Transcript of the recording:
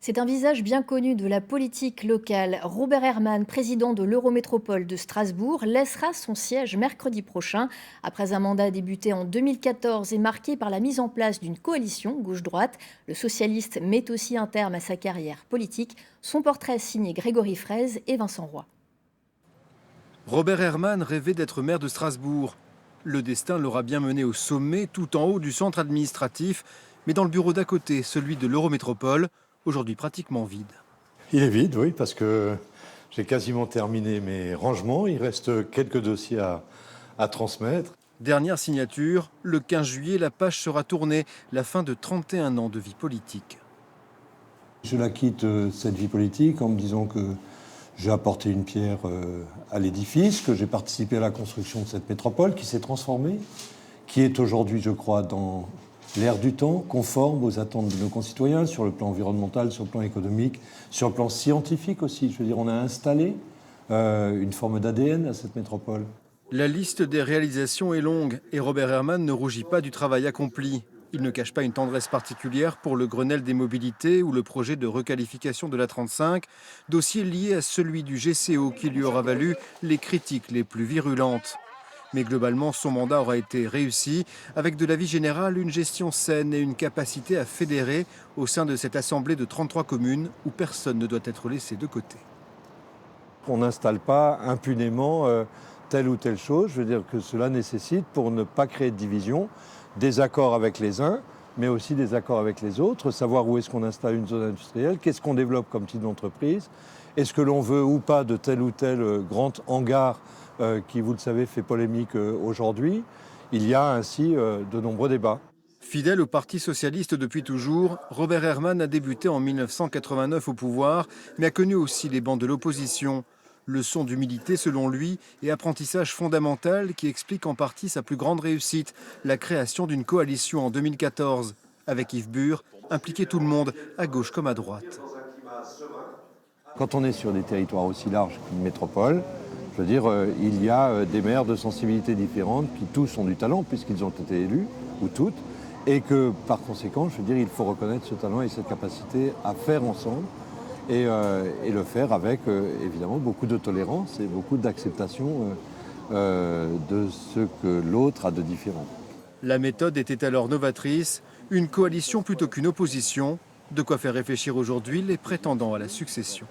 C'est un visage bien connu de la politique locale. Robert Herrmann, président de l'Eurométropole de Strasbourg, laissera son siège mercredi prochain. Après un mandat débuté en 2014 et marqué par la mise en place d'une coalition gauche-droite, le socialiste met aussi un terme à sa carrière politique. Son portrait signé Grégory Fraise et Vincent Roy. Robert Herrmann rêvait d'être maire de Strasbourg. Le destin l'aura bien mené au sommet, tout en haut du centre administratif, mais dans le bureau d'à côté, celui de l'Eurométropole, aujourd'hui pratiquement vide. Il est vide, oui, parce que j'ai quasiment terminé mes rangements. Il reste quelques dossiers à transmettre. Dernière signature, le 15 juillet, la page sera tournée, la fin de 31 ans de vie politique. Je la quitte, cette vie politique, en me disant que j'ai apporté une pierre à l'édifice, que j'ai participé à la construction de cette métropole qui s'est transformée, qui est aujourd'hui, je crois, dans l'air du temps, conforme aux attentes de nos concitoyens sur le plan environnemental, sur le plan économique, sur le plan scientifique aussi. Je veux dire, on a installé une forme d'ADN à cette métropole. La liste des réalisations est longue et Robert Herrmann ne rougit pas du travail accompli. Il ne cache pas une tendresse particulière pour le Grenelle des mobilités ou le projet de requalification de l'A35, dossier lié à celui du GCO qui lui aura valu les critiques les plus virulentes. Mais globalement, son mandat aura été réussi, avec de la vie générale une gestion saine et une capacité à fédérer au sein de cette assemblée de 33 communes où personne ne doit être laissé de côté. On n'installe pas impunément telle ou telle chose. Je veux dire que cela nécessite, pour ne pas créer de division, des accords avec les uns, mais aussi des accords avec les autres, savoir où est-ce qu'on installe une zone industrielle, qu'est-ce qu'on développe comme type d'entreprise, est-ce que l'on veut ou pas de tel ou tel grand hangar qui, vous le savez, fait polémique aujourd'hui. Il y a ainsi de nombreux débats. Fidèle au Parti socialiste depuis toujours, Robert Herrmann a débuté en 1989 au pouvoir, mais a connu aussi les bancs de l'opposition. Leçon d'humilité selon lui et apprentissage fondamental qui explique en partie sa plus grande réussite, la création d'une coalition en 2014. Avec Yves Bure, impliquer tout le monde, à gauche comme à droite. Quand on est sur des territoires aussi larges qu'une métropole, je veux dire, il y a des maires de sensibilités différentes qui tous ont du talent puisqu'ils ont été élus, ou toutes, et que par conséquent, je veux dire, il faut reconnaître ce talent et cette capacité à faire ensemble et le faire avec évidemment beaucoup de tolérance et beaucoup d'acceptation de ce que l'autre a de différent. La méthode était alors novatrice, une coalition plutôt qu'une opposition, de quoi faire réfléchir aujourd'hui les prétendants à la succession.